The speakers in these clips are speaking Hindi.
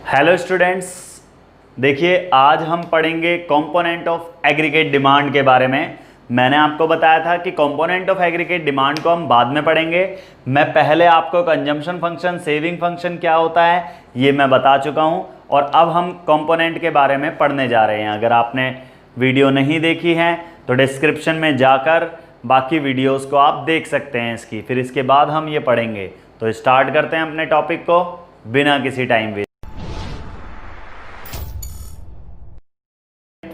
हेलो स्टूडेंट्स, देखिए आज हम पढ़ेंगे कंपोनेंट ऑफ एग्रीगेट डिमांड के बारे में। मैंने आपको बताया था कि कंपोनेंट ऑफ एग्रीगेट डिमांड को हम बाद में पढ़ेंगे। मैं पहले आपको कंजम्पशन फंक्शन, सेविंग फंक्शन क्या होता है ये मैं बता चुका हूं, और अब हम कंपोनेंट के बारे में पढ़ने जा रहे हैं। अगर आपने वीडियो नहीं देखी है तो डिस्क्रिप्शन में जाकर बाकी वीडियोस को आप देख सकते हैं इसकी, फिर इसके बाद हम ये पढ़ेंगे। तो स्टार्ट करते हैं अपने टॉपिक को बिना किसी टाइम वेस्ट।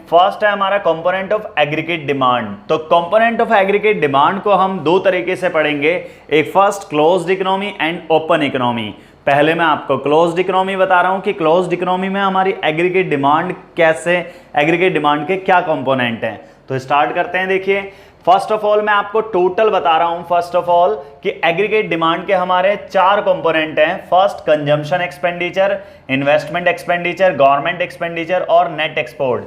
फर्स्ट है हमारा कंपोनेंट ऑफ एग्रीगेट डिमांड। तो कंपोनेंट ऑफ एग्रीगेट डिमांड को हम दो तरीके से पढ़ेंगे, एक first closed economy and open economy. पहले मैं आपको क्लोज्ड इकोनॉमी बता रहा हूं कि क्लोज्ड इकोनॉमी में हमारी एग्रीगेट डिमांड कैसे, एग्रीगेट डिमांड के क्या कंपोनेंट हैं। तो स्टार्ट करते हैं। देखिए फर्स्ट ऑफ ऑल मैं आपको टोटल बता रहा हूं फर्स्ट ऑफ ऑल कि एग्रीगेट डिमांड के हमारे चार कंपोनेंट हैं। First consumption expenditure, investment expenditure, government expenditure और net export.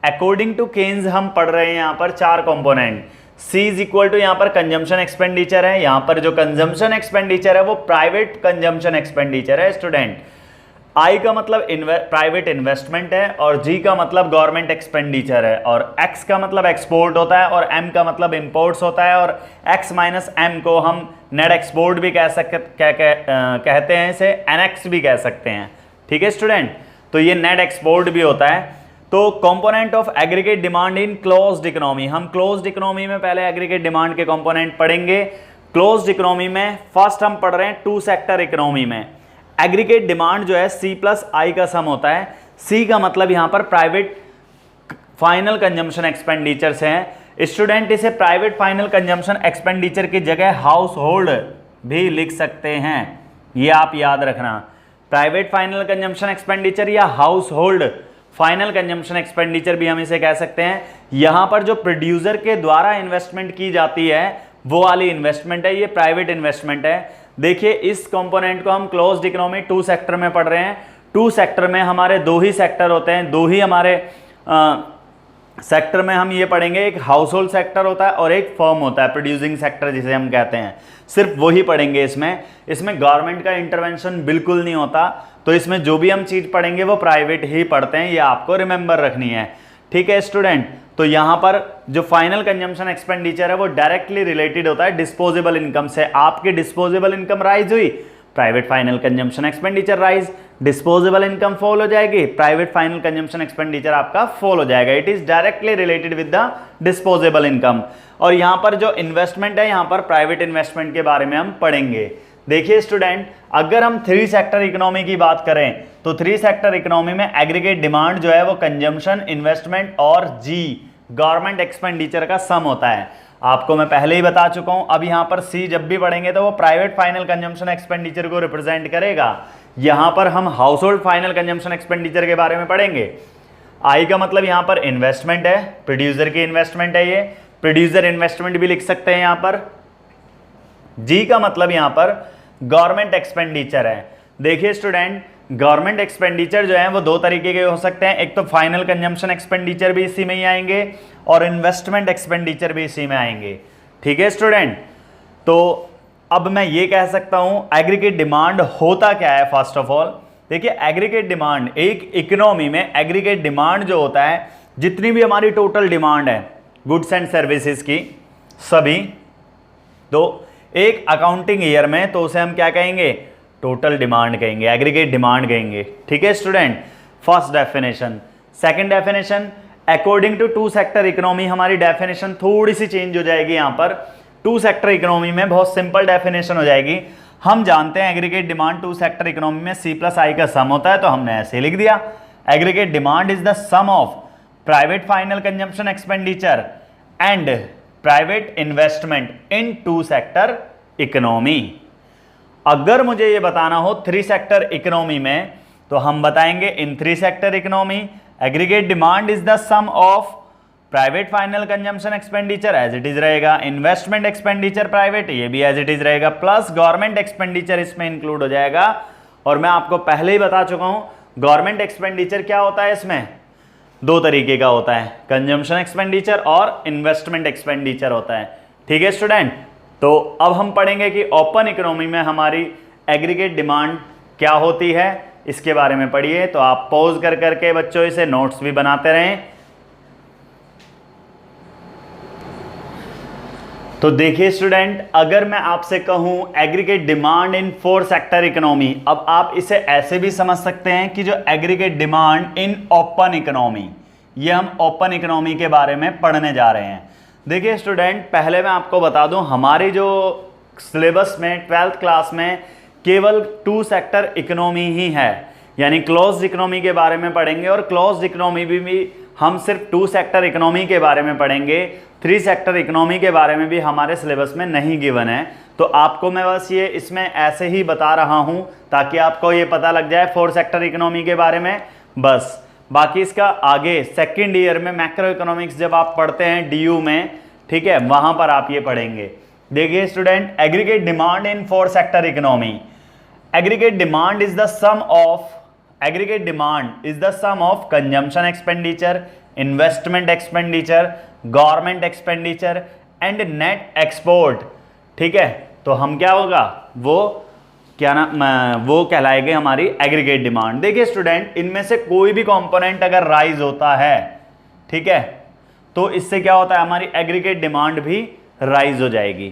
According to Keynes हम पढ़ रहे हैं यहाँ पर चार component. C is equal to यहाँ पर कंजम्पशन एक्सपेंडिचर है, यहाँ पर जो कंजम्पशन एक्सपेंडिचर है वो प्राइवेट कंजम्पशन एक्सपेंडिचर है स्टूडेंट। I का मतलब प्राइवेट इन्वेस्टमेंट है और G का मतलब गवर्नमेंट एक्सपेंडिचर है, और X का मतलब एक्सपोर्ट होता है और M का मतलब इंपोर्ट्स होता है, और X माइनस M को हम नेट एक्सपोर्ट भी कहते हैं, इसे NX भी कह सकते हैं। ठीक है स्टूडेंट, तो ये नेट एक्सपोर्ट भी होता है। तो component of aggregate demand in closed economy, हम क्लोज्ड इकोनॉमी में पहले एग्रीगेट डिमांड के कंपोनेंट पढ़ेंगे। क्लोज्ड इकोनॉमी में फर्स्ट हम पढ़ रहे हैं टू सेक्टर इकोनॉमी में। एग्रीगेट डिमांड जो है C प्लस I का सम होता है। C का मतलब यहां पर प्राइवेट फाइनल कंजम्पशन एक्सपेंडिचर से है स्टूडेंट। इसे प्राइवेट फाइनल कंजम्पशन एक्सपेंडिचर की जगह हाउस होल्ड भी लिख सकते हैं, ये आप याद रखना। प्राइवेट फाइनल कंजम्पशन एक्सपेंडिचर या house hold final consumption expenditure भी हम इसे कह सकते हैं। यहां पर जो प्रोड्यूसर के द्वारा इन्वेस्टमेंट की जाती है वो वाली इन्वेस्टमेंट है, ये प्राइवेट इन्वेस्टमेंट है। देखिए इस कंपोनेंट को हम क्लोज्ड इकोनॉमी टू सेक्टर में पढ़ रहे हैं। टू सेक्टर में हमारे दो ही सेक्टर होते हैं, दो ही हमारे सेक्टर में हम ये पढ़ेंगे, एक हाउस होल्ड सेक्टर होता है और एक फर्म होता है, प्रोड्यूसिंग सेक्टर जिसे हम कहते हैं। सिर्फ वही पढ़ेंगे इसमें गवर्नमेंट का इंटरवेंशन बिल्कुल नहीं होता। तो इसमें जो भी हम चीज पढ़ेंगे वो प्राइवेट ही पढ़ते हैं, ये आपको रिमेंबर रखनी है। ठीक है स्टूडेंट, तो यहां पर जो फाइनल कंजम्पशन एक्सपेंडिचर है वो डायरेक्टली रिलेटेड होता है डिस्पोजेबल इनकम से। आपकी डिस्पोजेबल इनकम राइज हुई, private final consumption expenditure rise, disposable income fall हो जाएगी, प्राइवेट फाइनल कंजम्पशन एक्सपेंडिचर आपका फॉल हो जाएगा। It is directly related with the disposable income. और यहां पर जो इन्वेस्टमेंट है, यहां पर प्राइवेट इन्वेस्टमेंट के बारे में हम पढ़ेंगे। देखिए स्टूडेंट, अगर हम थ्री सेक्टर इकोनॉमी की बात करें तो थ्री सेक्टर इकोनॉमी में एग्रीगेट डिमांड जो है वो कंजम्पशन, इन्वेस्टमेंट और G गवर्नमेंट एक्सपेंडिचर का सम होता है। आपको मैं पहले ही बता चुका हूं। अब यहां पर C जब भी पढ़ेंगे तो वो प्राइवेट फाइनल कंजम्पशन एक्सपेंडिचर को रिप्रेजेंट करेगा। यहां पर हम house hold final consumption expenditure के बारे में पढ़ेंगे। I का मतलब यहां पर इन्वेस्टमेंट है, प्रोड्यूसर की इन्वेस्टमेंट है, ये प्रोड्यूसर इन्वेस्टमेंट भी लिख सकते हैं यहां पर। G का मतलब यहां पर गवर्नमेंट एक्सपेंडिचर है। देखिए स्टूडेंट, गवर्नमेंट एक्सपेंडिचर जो है वो दो तरीके के हो सकते हैं, एक तो फाइनल कंजम्पशन एक्सपेंडिचर भी इसी में ही आएंगे और इन्वेस्टमेंट एक्सपेंडिचर भी इसी में आएंगे। ठीक है स्टूडेंट, तो अब मैं ये कह सकता हूं एग्रीगेट डिमांड होता क्या है। फर्स्ट ऑफ ऑल देखिए, एग्रीगेट डिमांड एक इकोनॉमी में एग्रीगेट डिमांड जो होता है, जितनी भी हमारी टोटल डिमांड है गुड्स एंड सर्विसेज की सभी, तो एक अकाउंटिंग ईयर में तो उसे हम क्या कहेंगे, टोटल डिमांड कहेंगे, एग्रीगेट डिमांड कहेंगे। ठीक है student, first definition. Second definition, according to two sector economy, हमारी डेफिनेशन थोड़ी सी चेंज हो जाएगी। यहां पर टू सेक्टर इकोनॉमी में बहुत सिंपल डेफिनेशन हो जाएगी। हम जानते हैं aggregate demand two sector economy में C प्लस I का सम होता है, तो हमने ऐसे लिख दिया, aggregate demand is the sum of private final consumption expenditure and private investment in two sector economy. अगर मुझे ये बताना हो थ्री सेक्टर इकोनॉमी में, तो हम बताएंगे in three sector economy aggregate demand is the sum of private final consumption expenditure as it is रहेगा, इन्वेस्टमेंट एक्सपेंडिचर प्राइवेट ये भी एज इट इज रहेगा, प्लस गवर्नमेंट एक्सपेंडिचर इसमें इंक्लूड हो जाएगा। और मैं आपको पहले ही बता चुका हूं गवर्नमेंट एक्सपेंडिचर क्या होता है, इसमें दो तरीके का होता है, कंजम्पशन एक्सपेंडिचर और इन्वेस्टमेंट एक्सपेंडिचर होता है। ठीक है स्टूडेंट, तो अब हम पढ़ेंगे कि ओपन इकोनॉमी में हमारी एग्रीगेट डिमांड क्या होती है, इसके बारे में पढ़िए। तो आप पॉज कर करके बच्चों इसे नोट्स भी बनाते रहें। तो देखिए स्टूडेंट, अगर मैं आपसे कहूं aggregate demand in 4 sector economy, अब आप इसे ऐसे भी समझ सकते हैं कि जो aggregate demand in open economy, ये हम ओपन इकोनॉमी के बारे में पढ़ने जा रहे हैं। देखिए स्टूडेंट, पहले मैं आपको बता दूं, हमारी जो सिलेबस में 12th क्लास में केवल 2 सेक्टर इकोनॉमी ही है, यानी क्लोज्ड इकोनॉमी के बारे में पढ़ेंगे, और क्लोज्ड इकोनॉमी भी हम सिर्फ 2 सेक्टर इकोनॉमी के बारे में पढ़ेंगे। 3 सेक्टर इकोनॉमी के बारे में भी हमारे सिलेबस में नहीं गिवन है। तो आपको मैं बस ये इसमें ऐसे ही बता रहा हूं ताकि आपको ये पता लग जाए 4 सेक्टर इकोनॉमी के बारे में बस। बाकी इसका आगे सेकेंड ईयर में मैक्रो इकोनॉमिक्स जब आप पढ़ते हैं DU में, ठीक है, वहां पर आप ये पढ़ेंगे। देखिए student, aggregate demand in 4 sector economy. Aggregate demand is the sum of consumption expenditure, investment expenditure, government expenditure and net export. ठीक है, तो हम क्या होगा, वो कहलाएगी हमारी एग्रीगेट डिमांड। देखिए स्टूडेंट, इनमें से कोई भी कंपोनेंट अगर राइज होता है, ठीक है, तो इससे क्या होता है, हमारी एग्रीगेट डिमांड भी राइज हो जाएगी।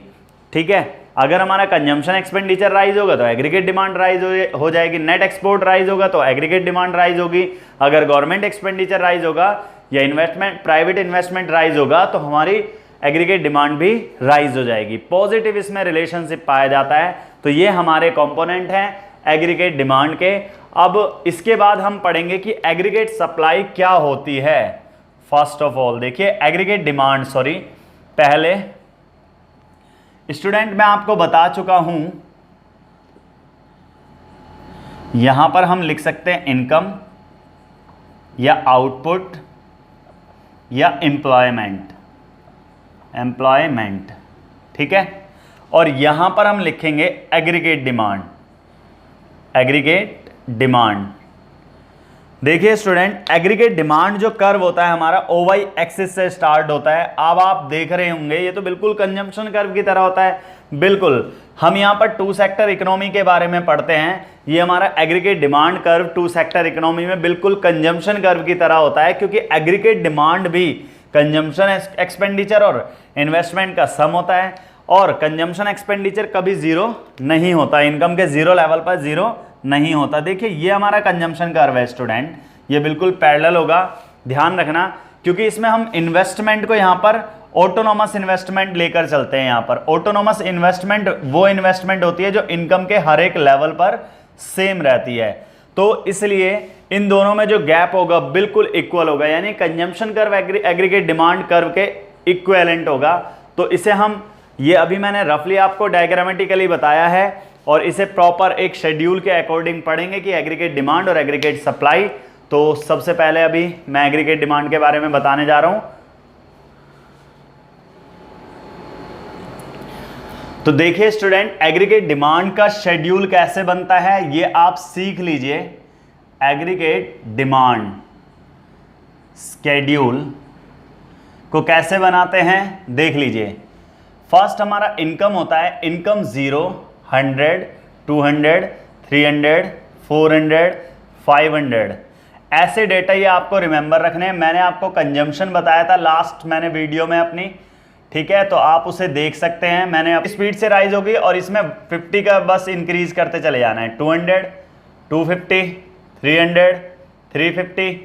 ठीक है, अगर हमारा कंजम्पशन एक्सपेंडिचर राइज होगा तो एग्रीगेट डिमांड राइज हो जाएगी, नेट एक्सपोर्ट राइज होगा तो एग्रीगेट डिमांड राइज होगी, अगर गवर्नमेंट एक्सपेंडिचर राइज होगा या प्राइवेट इन्वेस्टमेंट राइज होगा तो हमारी एग्रीगेट डिमांड भी राइज हो जाएगी। पॉजिटिव इसमें रिलेशनशिप पाया जाता है। तो ये हमारे कंपोनेंट हैं एग्रीगेट डिमांड के। अब इसके बाद हम पढ़ेंगे कि एग्रीगेट सप्लाई क्या होती है। फर्स्ट ऑफ ऑल देखिए एग्रीगेट डिमांड, पहले स्टूडेंट मैं आपको बता चुका हूं, यहां पर हम लिख सकते हैं इनकम या आउटपुट या एम्प्लॉयमेंट, ठीक है, और यहां पर हम लिखेंगे एग्रीगेट डिमांड। देखिए स्टूडेंट, एग्रीगेट डिमांड जो कर्व होता है हमारा OY एक्सिस से स्टार्ट होता है। अब आप देख रहे होंगे ये तो बिल्कुल कंजम्पशन कर्व की तरह होता है। बिल्कुल, हम यहाँ पर 2 सेक्टर इकोनॉमी के बारे में पढ़ते हैं। ये हमारा aggregate demand curve 2 sector economy में बिल्कुल कंजम्पशन कर्व की तरह होता है, क्योंकि एग्रीगेट डिमांड भी कंजम्पशन एक्सपेंडिचर और इन्वेस्टमेंट का सम होता है, और कंजम्पशन एक्सपेंडिचर कभी जीरो नहीं होता, इनकम के जीरो लेवल पर जीरो नहीं होता। देखिए ये हमारा कंजम्पशन कर्व है स्टूडेंट, ये बिल्कुल पैरेलल होगा, ध्यान रखना, क्योंकि इसमें हम इन्वेस्टमेंट को यहाँ पर ऑटोनोमस इन्वेस्टमेंट लेकर चलते हैं। यहाँ पर ऑटोनोमस इन्वेस्टमेंट वो इन्वेस्टमेंट होती है जो इनकम के हर एक लेवल पर सेम रहती है। तो इसलिए इन दोनों में जो गैप होगा बिल्कुल इक्वल होगा, यानी consumption curve aggregate demand curve के इक्विवेलेंट होगा। तो इसे हम, ये अभी मैंने रफली आपको डायग्रामेटिकली बताया है, और इसे प्रॉपर एक शेड्यूल के अकॉर्डिंग पढ़ेंगे कि एग्रीगेट डिमांड और एग्रीगेट सप्लाई। तो सबसे पहले अभी मैं एग्रीगेट डिमांड के बारे में बताने जा रहा हूं। तो देखिए स्टूडेंट, एग्रीगेट डिमांड का शेड्यूल कैसे बनता है ये आप सीख लीजिए। एग्रीगेट डिमांड शेड्यूल को कैसे बनाते हैं देख लीजिए। फर्स्ट हमारा इनकम होता है, इनकम 0, 100, 200, 300, 400, 500, ऐसे डेटा ये आपको रिमेंबर रखने हैं। मैंने आपको कंजम्पशन बताया था लास्ट मैंने वीडियो में अपनी, ठीक है, तो आप उसे देख सकते हैं। मैंने स्पीड से राइज होगी और इसमें 50 का बस इंक्रीज करते चले जाना है। 200, 250, 300, 350,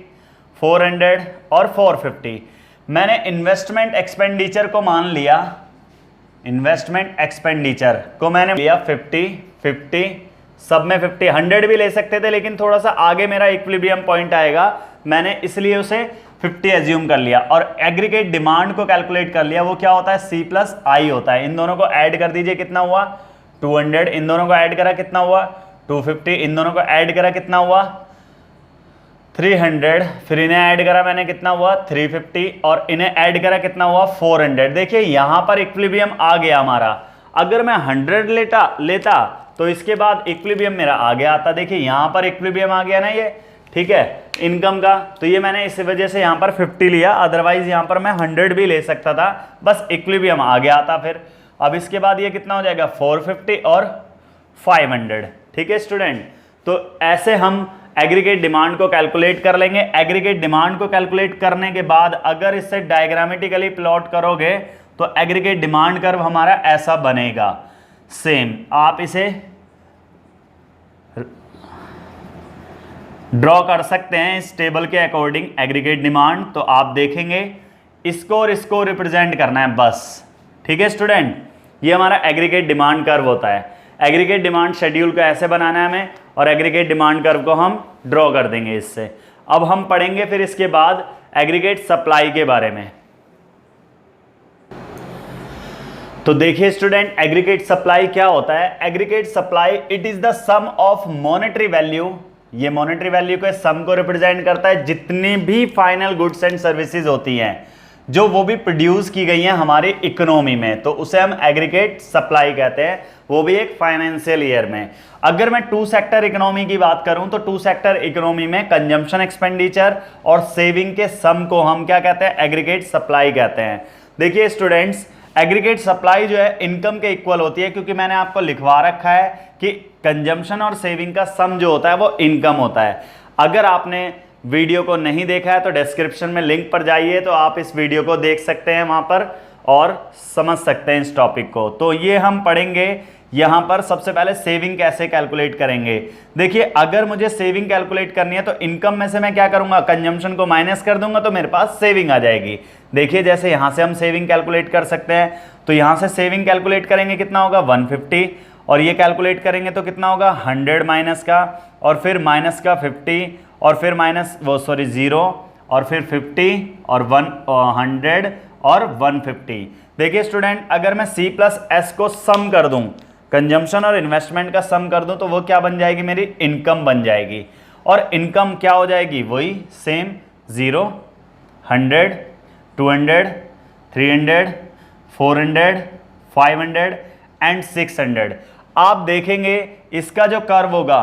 400 और 450। मैंने इन्वेस्टमेंट एक्सपेंडिचर को मान लिया, इन्वेस्टमेंट एक्सपेंडिचर को मैंने लिया 50, 50, सब में 50, 100 भी ले सकते थे, लेकिन थोड़ा सा आगे मेरा इक्विलिब्रियम पॉइंट आएगा, मैंने इसलिए उसे 50 एज्यूम कर लिया। और एग्रीगेट डिमांड को कैलकुलेट कर लिया, वो क्या होता है, C + I होता है। इन दोनों को ऐड कर दीजिए, कितना हुआ 200, इन दोनों को ऐड करा कितना हुआ 250, इन दोनों को ऐड करा कितना हुआ 300, फिर इन्हें ऐड करा मैंने कितना हुआ 350, और इन्हें ऐड करा कितना हुआ 400। देखिए यहां पर इक्विलिब्रियम आ गया हमारा। अगर मैं 100 लेता तो इसके बाद इक्विलिब्रियम मेरा आगे आता। देखिए यहां पर इक्विलिब्रियम आ गया ना ये, ठीक है, इनकम का। तो ये मैंने इस वजह से यहां पर 50 लिया, अदरवाइज यहां पर मैं 100 भी ले सकता था, बस इक्विलिब्रियम आ गया आता। फिर अब इसके बाद ये कितना हो जाएगा 450 और 500, ठीक है स्टूडेंट। तो ऐसे हम एग्रीगेट डिमांड को कैलकुलेट कर लेंगे। एग्रीगेट डिमांड को कैलकुलेट करने के बाद अगर इससे डायग्रामेटिकली प्लॉट करोगे तो एग्रीगेट डिमांड कर्व हमारा ऐसा बनेगा। सेम आप इसे ड्रॉ कर सकते हैं इस टेबल के अकॉर्डिंग एग्रीगेट डिमांड। तो आप देखेंगे इसको और इसको रिप्रेजेंट करना है बस। ठीक है स्टूडेंट, ये हमारा एग्रीगेट डिमांड कर्व होता है। एग्रीगेट डिमांड शेड्यूल को ऐसे बनाना है हमें और एग्रीगेट डिमांड कर्व को हम ड्रॉ कर देंगे इससे। अब हम पढ़ेंगे फिर इसके बाद एग्रीगेट सप्लाई के बारे में। तो देखिए स्टूडेंट, एग्रीगेट सप्लाई क्या होता है। Aggregate supply it is the sum of monetary value, ये मॉनेटरी वैल्यू के सम को रिप्रेजेंट करता है। जितनी भी फाइनल गुड्स एंड सर्विसेज होती हैं जो वो भी प्रोड्यूस की गई हैं हमारी इकोनॉमी में, तो उसे हम एग्रीगेट सप्लाई कहते हैं, वो भी एक फाइनेंशियल ईयर में। अगर मैं टू सेक्टर इकोनॉमी की बात करूं तो टू सेक्टर इकोनॉमी में कंजम्पशन एक्सपेंडिचर और सेविंग के सम को हम क्या कहते हैं, एग्रीगेट सप्लाई कहते हैं। देखिए स्टूडेंट्स, एग्रीगेट सप्लाई जो है इनकम के इक्वल होती है, क्योंकि मैंने आपको लिखवा रखा है कि कंजम्पशन और सेविंग का सम जो होता है वो इनकम होता है। अगर आपने वीडियो को नहीं देखा है तो डिस्क्रिप्शन में लिंक पर जाइए, तो आप इस वीडियो को देख सकते हैं वहां पर और समझ सकते हैं इस टॉपिक को। तो ये हम पढ़ेंगे यहां पर। सबसे पहले सेविंग कैसे कैलकुलेट करेंगे। देखिए, अगर मुझे सेविंग कैलकुलेट करनी है तो इनकम में से मैं क्या करूंगा, कंजम्पशन को माइनस कर दूंगा तो मेरे पास सेविंग आ जाएगी। देखिए, जैसे यहां से हम सेविंग कैलकुलेट कर सकते हैं, तो यहां से सेविंग कैलकुलेट करेंगे कितना होगा 150, और ये कैलकुलेट करेंगे तो कितना होगा 100 माइनस का, और फिर माइनस का 50, और फिर माइनस 0, और फिर 50 और 100 और 150। देखिए स्टूडेंट, अगर मैं C प्लस S को सम कर दूं, कंजम्पशन और इन्वेस्टमेंट का सम कर दूं, तो वो क्या बन जाएगी, मेरी इनकम बन जाएगी। और इनकम क्या हो जाएगी, वही सेम 0, 100, 200, 300, 400, 500 एंड 600। आप देखेंगे इसका जो कर्व होगा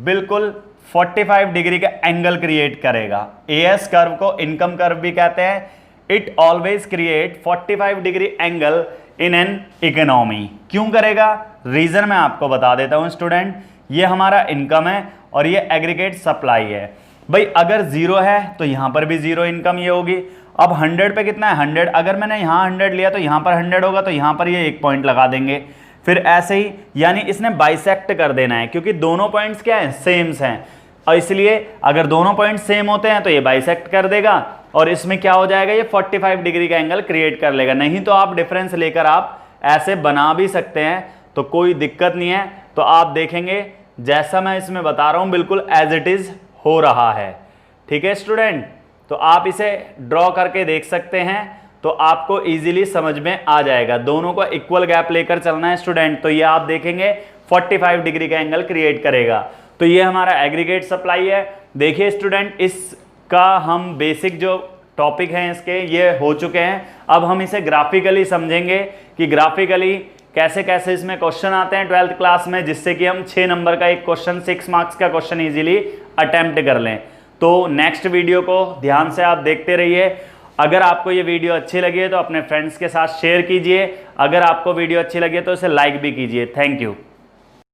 बिल्कुल 45 डिग्री का एंगल क्रिएट करेगा। एएस कर्व को इनकम कर्व भी कहते हैं। It always create 45 degree angle in an economy. क्यों करेगा, रीजन मैं आपको बता देता हूं स्टूडेंट। ये हमारा इनकम है और ये एग्रीगेट सप्लाई है। भाई अगर 0 है तो यहां पर भी 0 इनकम ये होगी। अब 100 पे कितना है 100, अगर मैंने यहाँ 100 लिया तो यहाँ पर 100 होगा, तो यहाँ पर ये 1 पॉइंट लगा देंगे। फिर ऐसे ही, यानी इसने बाइसेक्ट कर देना है, क्योंकि दोनों पॉइंट्स क्या हैं, सेम्स हैं, और इसलिए अगर दोनों पॉइंट सेम होते हैं तो ये बाइसेक्ट कर देगा और इसमें क्या हो जाएगा, ये 45 डिग्री का एंगल क्रिएट कर लेगा। नहीं तो आप डिफरेंस लेकर आप ऐसे बना भी सकते हैं, तो कोई दिक्कत नहीं है। तो आप देखेंगे जैसा मैं इसमें बता रहा हूं बिल्कुल एज इट इज हो रहा है। ठीक है स्टूडेंट, तो आप इसे ड्रॉ करके देख सकते हैं, तो आपको इजीली समझ में आ जाएगा। दोनों को इक्वल गैप लेकर चलना है स्टूडेंट। तो ये आप देखेंगे 45 डिग्री का एंगल क्रिएट करेगा। तो ये हमारा एग्रीगेट सप्लाई है। देखिए स्टूडेंट, इसका हम बेसिक जो टॉपिक हैं इसके ये हो चुके हैं। अब हम इसे ग्राफिकली समझेंगे कि ग्राफिकली कैसे कैसे इसमें क्वेश्चन आते हैं 12th क्लास में, जिससे कि हम 6 नंबर का एक क्वेश्चन 6 मार्क्स का क्वेश्चन इजीली अटेम्प्ट कर लें। तो नेक्स्ट वीडियो को ध्यान से आप देखते रहिए। अगर आपको ये वीडियो अच्छी लगी है तो अपने फ्रेंड्स के साथ शेयर कीजिए। अगर आपको वीडियो अच्छी लगी है तो इसे लाइक भी कीजिए। Thank you.